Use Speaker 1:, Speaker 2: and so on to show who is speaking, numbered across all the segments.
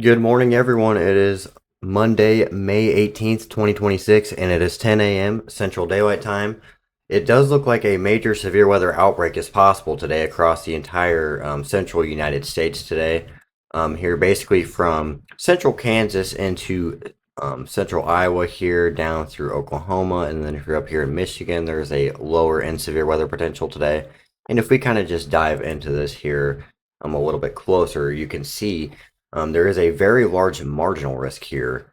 Speaker 1: Good morning, everyone. It is Monday, May 18th, 2026, and it is 10 a.m. Central Daylight Time. It does look like a major severe weather outbreak is possible today across the entire central United States today. Here, basically from central Kansas into central Iowa, here down through Oklahoma, and then if you're up here in Michigan, there's a lower and severe weather potential today. And if we kind of just dive into this here a little bit closer, you can see there is a very large marginal risk here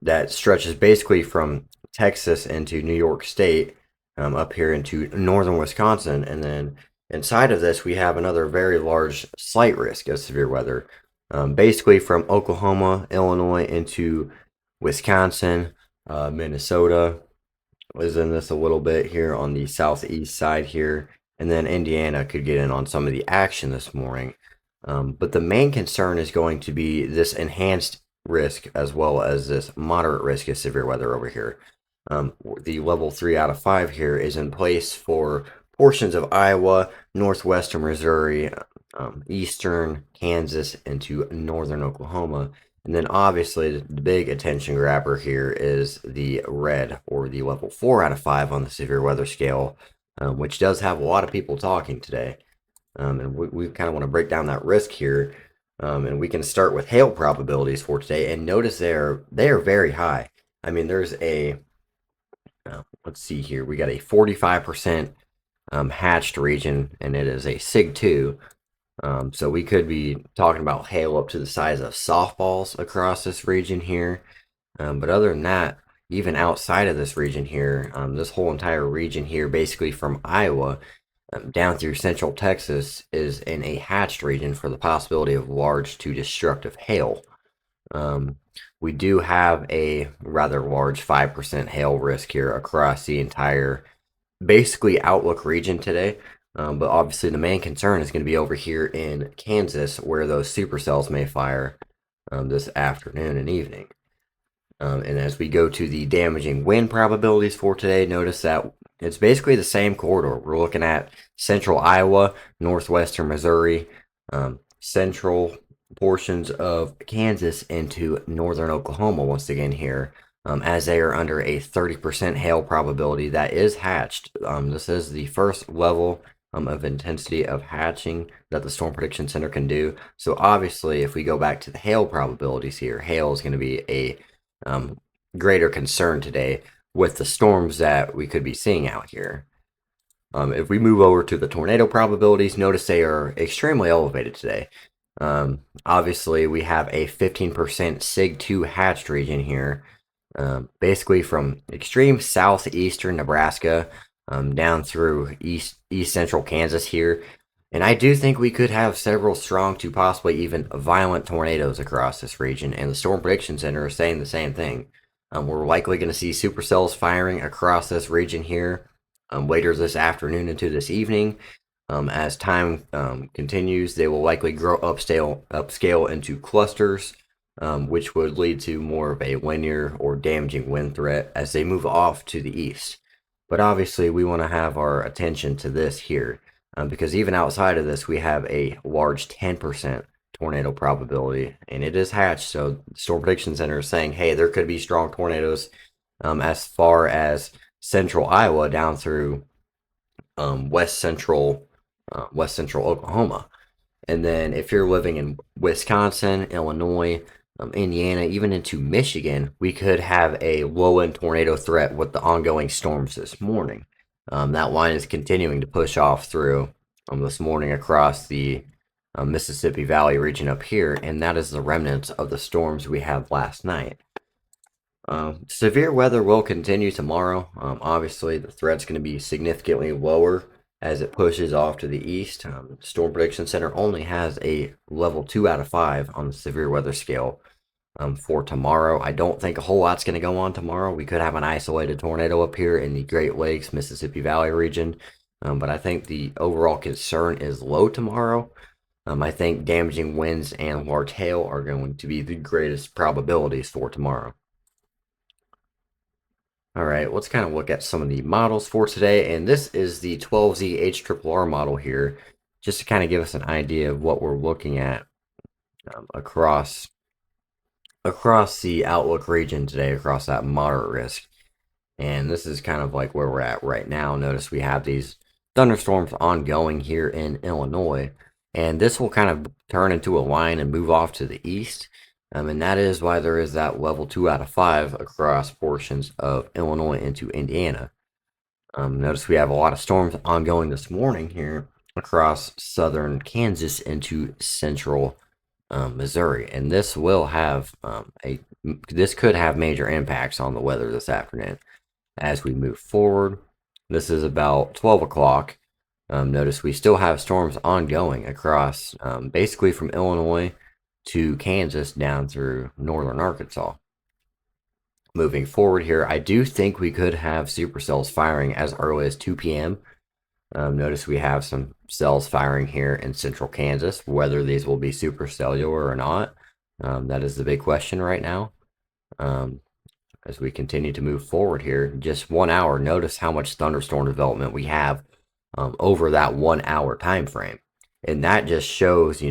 Speaker 1: that stretches basically from Texas into New York State, up here into northern Wisconsin, and then inside of this we have another very large slight risk of severe weather, basically from Oklahoma, Illinois into Wisconsin, Minnesota is in this a little bit here on the southeast side here, and then Indiana could get in on some of the action this morning. But the main concern is going to be this enhanced risk as well as this moderate risk of severe weather over here. The level 3 out of 5 here is in place for portions of Iowa, northwestern Missouri, eastern Kansas, into northern Oklahoma. And then obviously the big attention grabber here is the red, or the level 4 out of 5 on the severe weather scale, which does have a lot of people talking today. And we kind of want to break down that risk here. And we can start with hail probabilities for today. And notice they are very high. I mean, there's a, let's see here. We got a 45% hatched region, and it is a SIG 2. So we could be talking about hail up to the size of softballs across this region here. But other than that, even outside of this region here, this whole entire region here, basically from Iowa down through central Texas, is in a hatched region for the possibility of large to destructive hail. We do have a rather large 5% hail risk here across the entire, basically, Outlook region today. But obviously the main concern is going to be over here in Kansas, where those supercells may fire this afternoon and evening. And as we go to the damaging wind probabilities for today, notice that it's basically the same corridor. We're looking at central Iowa, northwestern Missouri, central portions of Kansas into northern Oklahoma once again here, as they are under a 30% hail probability that is hatched. This is the first level of intensity of hatching that the Storm Prediction Center can do. So obviously, if we go back to the hail probabilities here, hail is going to be a greater concern today with the storms that we could be seeing out here. If we move over to the tornado probabilities, notice they are extremely elevated today. Obviously, we have a 15% SIG 2 hatched region here, basically from extreme southeastern Nebraska down through east central Kansas here. And I do think we could have several strong to possibly even violent tornadoes across this region, and the Storm Prediction Center is saying the same thing. We're likely going to see supercells firing across this region here later this afternoon into this evening. As time continues, they will likely grow upscale into clusters, which would lead to more of a linear or damaging wind threat as they move off to the east. But obviously, we want to have our attention to this here, because even outside of this, we have a large 10% tornado probability, and it is hatched. So the Storm Prediction Center is saying, hey, there could be strong tornadoes as far as central Iowa down through west central Oklahoma. And then if you're living in Wisconsin, Illinois, Indiana, even into Michigan, we could have a low-end tornado threat with the ongoing storms this morning. That line is continuing to push off through this morning across the Mississippi Valley region up here, and that is the remnants of the storms we had last night. Severe weather will continue tomorrow. Obviously, the threat's going to be significantly lower as it pushes off to the east. The Storm Prediction Center only has a level 2 out of 5 on the severe weather scale for tomorrow. I don't think a whole lot's going to go on tomorrow. We could have an isolated tornado up here in the Great Lakes, Mississippi Valley region, but I think the overall concern is low tomorrow. I think damaging winds and large hail are going to be the greatest probabilities for tomorrow. All right, let's kind of look at some of the models for today, and this is the 12Z HRRR model here, just to kind of give us an idea of what we're looking at across across the outlook region today, across that moderate risk. And this is kind of like where we're at right now. Notice we have these thunderstorms ongoing here in Illinois, and this will kind of turn into a line and move off to the east. And that is why there is that level 2 out of 5 across portions of Illinois into Indiana. Notice we have a lot of storms ongoing this morning here across southern Kansas into central Missouri, and this will have this could have major impacts on the weather this afternoon as we move forward. This is about 12 o'clock. Notice we still have storms ongoing across basically from Illinois to Kansas down through northern Arkansas. Moving forward here, I do think we could have supercells firing as early as 2 p.m. Notice we have some cells firing here in central Kansas. Whether these will be supercellular or not, that is the big question right now. As we continue to move forward here, just 1 hour, notice how much thunderstorm development we have over that 1 hour time frame. And that just shows,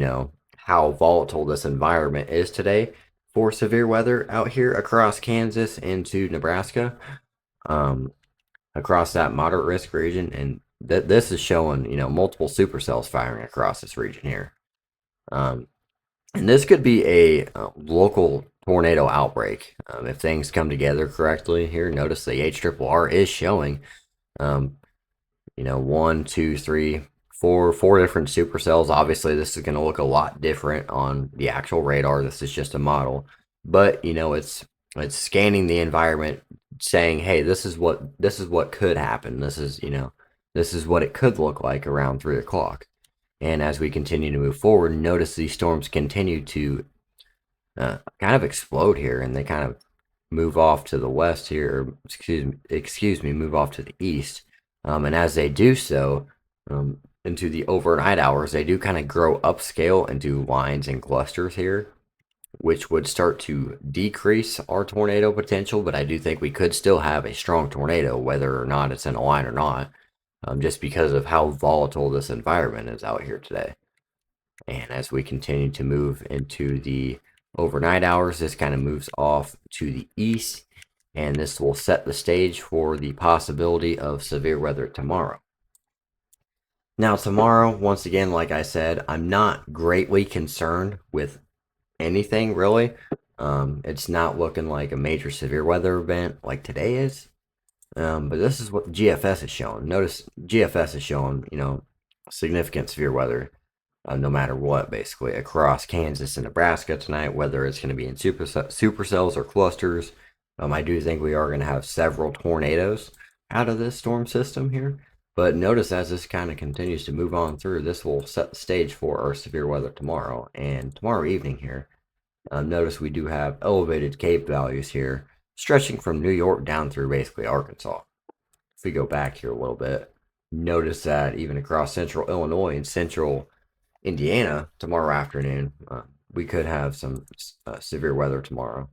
Speaker 1: how volatile this environment is today for severe weather out here across Kansas into Nebraska, across that moderate risk region. And this is showing, multiple supercells firing across this region here. And this could be a local tornado outbreak if things come together correctly here. Notice the HRRR is showing, 1, 2, 3, 4 different supercells. Obviously, this is going to look a lot different on the actual radar. This is just a model, but it's scanning the environment, saying, "Hey, this is what could happen. This is what it could look like around 3 o'clock." And as we continue to move forward, notice these storms continue to kind of explode here, and they kind of move off to the west here, or excuse me, move off to the east. And as they do so, into the overnight hours, they do kind of grow upscale into lines and clusters here, which would start to decrease our tornado potential. But I do think we could still have a strong tornado, whether or not it's in a line or not, just because of how volatile this environment is out here today. And as we continue to move into the overnight hours, this kind of moves off to the east, and this will set the stage for the possibility of severe weather tomorrow. Now, tomorrow, once again, like I said, I'm not greatly concerned with anything really. It's not looking like a major severe weather event like today is. But this is what GFS is showing. Notice GFS is showing, significant severe weather, no matter what, basically, across Kansas and Nebraska tonight, whether it's going to be in supercells or clusters. I do think we are going to have several tornadoes out of this storm system here. But notice as this kind of continues to move on through, this will set the stage for our severe weather tomorrow. And tomorrow evening here, notice we do have elevated CAPE values here, stretching from New York down through basically Arkansas. If we go back here a little bit, notice that even across central Illinois and central Indiana tomorrow afternoon, we could have some severe weather tomorrow.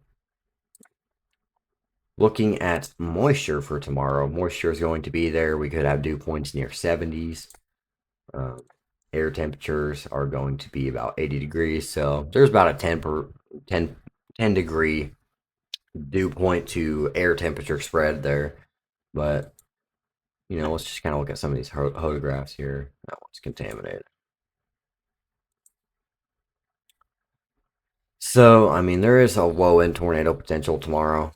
Speaker 1: Looking at moisture for tomorrow, moisture is going to be there. We could have dew points near 70s. Air temperatures are going to be about 80 degrees. So there's about a 10 degree dew point to air temperature spread there. But, let's just kind of look at some of these photographs here. That one's contaminated. So, there is a low end tornado potential tomorrow.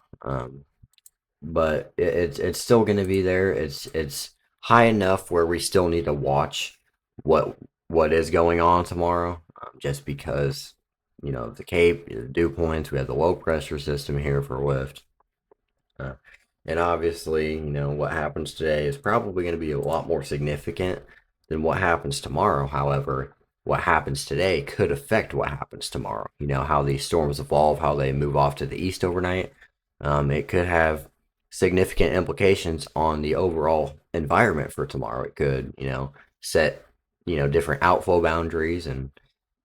Speaker 1: But it's still going to be there. It's high enough where we still need to watch what is going on tomorrow, just because the Cape, the dew points. We have the low pressure system here for lift, and obviously what happens today is probably going to be a lot more significant than what happens tomorrow. However, what happens today could affect what happens tomorrow. How these storms evolve, how they move off to the east overnight. It could have significant implications on the overall environment for tomorrow. It could, set, different outflow boundaries and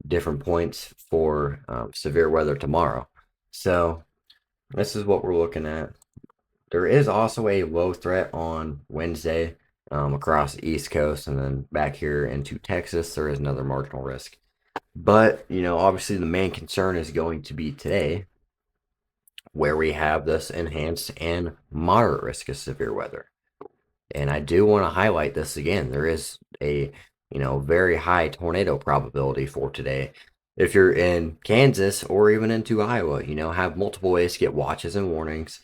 Speaker 1: different points for severe weather tomorrow. So this is what we're looking at. There is also a low threat on Wednesday across the East Coast, and then back here into Texas, there is another marginal risk. But, obviously the main concern is going to be today, where we have this enhanced and moderate risk of severe weather. And I do want to highlight this again. There is a, very high tornado probability for today. If you're in Kansas or even into Iowa, have multiple ways to get watches and warnings.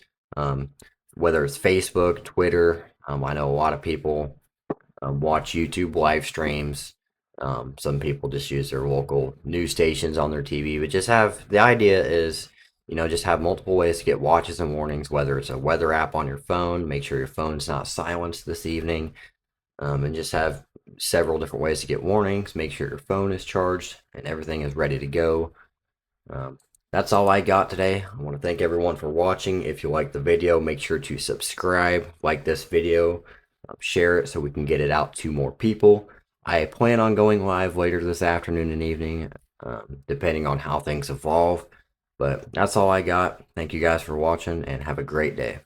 Speaker 1: Whether it's Facebook, Twitter. I know a lot of people watch YouTube live streams. Some people just use their local news stations on their TV, but the idea is, just have multiple ways to get watches and warnings, whether it's a weather app on your phone, make sure your phone's not silenced this evening, and just have several different ways to get warnings, make sure your phone is charged and everything is ready to go. That's all I got today. I want to thank everyone for watching. If you like the video, make sure to subscribe, like this video, share it so we can get it out to more people. I plan on going live later this afternoon and evening, depending on how things evolve. But that's all I got. Thank you guys for watching and have a great day.